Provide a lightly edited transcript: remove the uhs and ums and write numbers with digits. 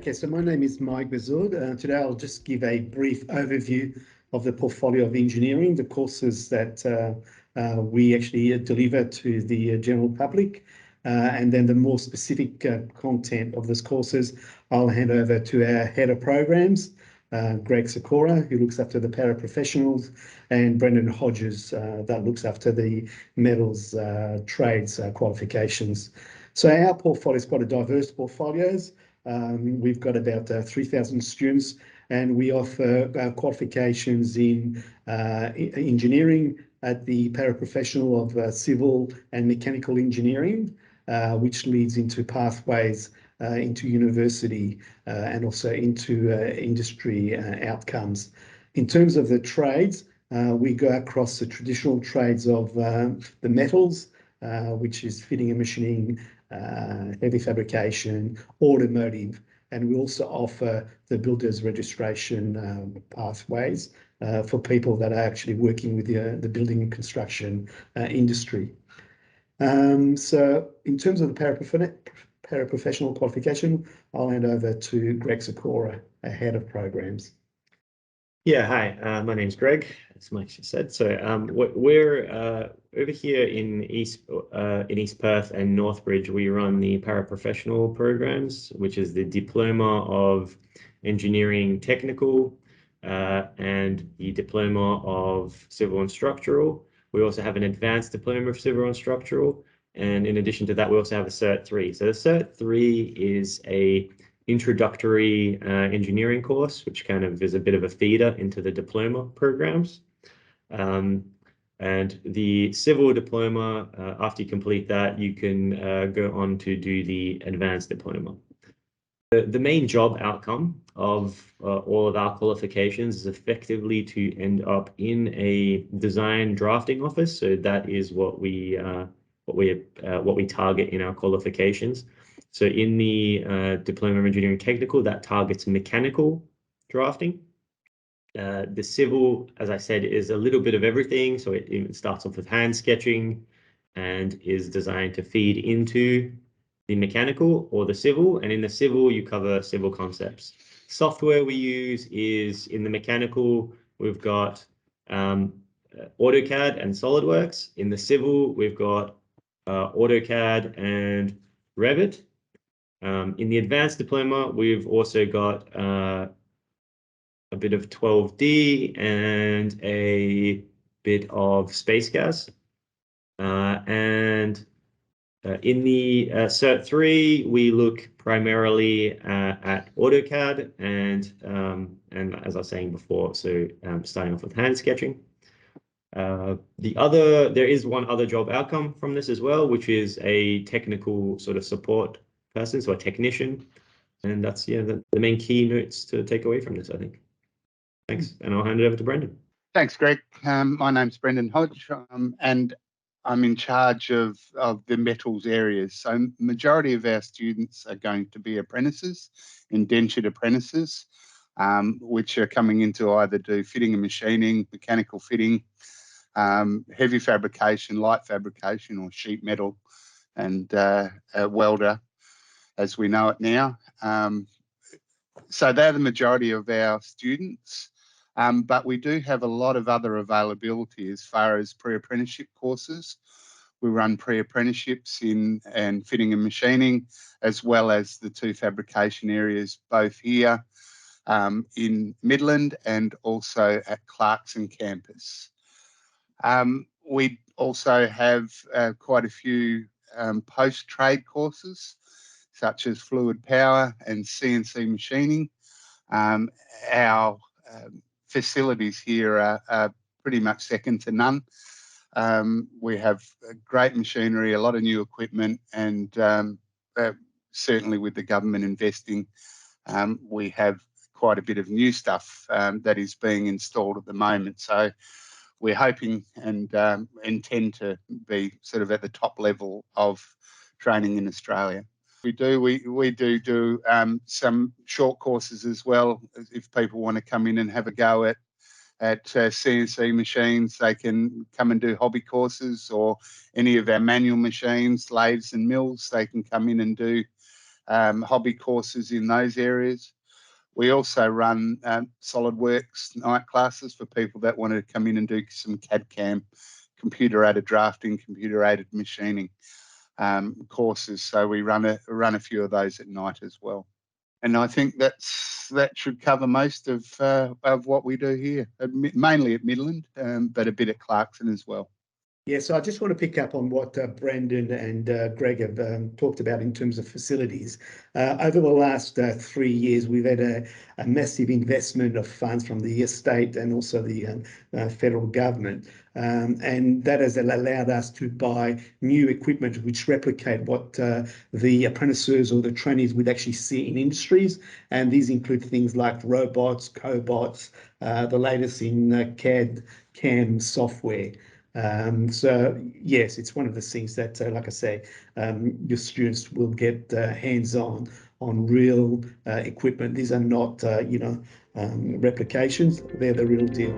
Okay, so my name is Mike Bazoud. Today I'll just give a brief overview of the portfolio of engineering, the courses that we actually deliver to the general public, and then the more specific content of those courses, I'll hand over to our head of programs, Greg Sikora, who looks after the paraprofessionals, and Brendan Hodges, that looks after the metals trades qualifications. So our portfolio is quite a diverse portfolio. We've got about 3,000 students, and we offer qualifications in engineering at the paraprofessional of civil and mechanical engineering, which leads into pathways into university and also into industry outcomes. In terms of the trades, we go across the traditional trades of the metals, which is fitting and machining, heavy fabrication, automotive, and we also offer the builder's registration pathways for people that are actually working with the building and construction industry. So in terms of the paraprofessional qualification, I'll hand over to Greg Sikora, our head of programs. Yeah, hi, my name's Greg, as Mike just said. So we're over here in East Perth and Northbridge. We run the paraprofessional programs, which is the Diploma of Engineering Technical and the Diploma of Civil and Structural. We also have an Advanced Diploma of Civil and Structural. And in addition to that, we also have a Cert 3. So the Cert 3 is a introductory engineering course, which kind of is a bit of a feeder into the diploma programs. And the civil diploma, after you complete that, you can go on to do the advanced diploma. The main job outcome of all of our qualifications is effectively to end up in a design drafting office. So that is what we target in our qualifications. So in the Diploma of Engineering Technical, that targets mechanical drafting. The civil, as I said, is a little bit of everything. So it starts off with hand sketching and is designed to feed into the mechanical or the civil. And in the civil, you cover civil concepts. Software we use is in the mechanical, we've got AutoCAD and SolidWorks. In the civil, we've got AutoCAD and Revit. In the advanced diploma, we've also got a bit of 12D and a bit of Space Gas. And in the Cert 3, we look primarily at AutoCAD and as I was saying before, so starting off with hand sketching. There is one other job outcome from this as well, which is a technical sort of support person, so a technician, and that's the main keynotes to take away from this, I think. Thanks, and I'll hand it over to Brendan. Thanks, Greg. My name's Brendan Hodge, and I'm in charge of the metals areas. So majority of our students are going to be apprentices, indentured apprentices, which are coming into either do fitting and machining, mechanical fitting, heavy fabrication, light fabrication, or sheet metal, and a welder, as we know it now. So they're the majority of our students, but we do have a lot of other availability as far as pre-apprenticeship courses. We run pre-apprenticeships in fitting and machining, as well as the two fabrication areas, both here in Midland and also at Clarkson campus. We also have quite a few post-trade courses, such as fluid power and CNC machining. Our facilities here are pretty much second to none. We have great machinery, a lot of new equipment, and certainly with the government investing, we have quite a bit of new stuff that is being installed at the moment. So we're hoping and intend to be sort of at the top level of training in Australia. We do some short courses as well. If people want to come in and have a go at CNC machines, they can come and do hobby courses, or any of our manual machines, lathes and mills, they can come in and do hobby courses in those areas. We also run SolidWorks night classes for people that want to come in and do some CAD/CAM, computer-aided drafting, computer-aided machining courses. So we run a few of those at night as well. And I think that should cover most of what we do here, mainly at Midland, but a bit at Clarkson as well. Yeah, so I just want to pick up on what Brandon and Greg have talked about in terms of facilities. Over the last 3 years, we've had a massive investment of funds from the state and also the federal government. And that has allowed us to buy new equipment which replicate what the apprentices or the trainees would actually see in industries. And these include things like robots, cobots, the latest in CAD/CAM software. So yes, it's one of the things that, like I say, your students will get hands-on on real equipment. These are not, replications. They're the real deal.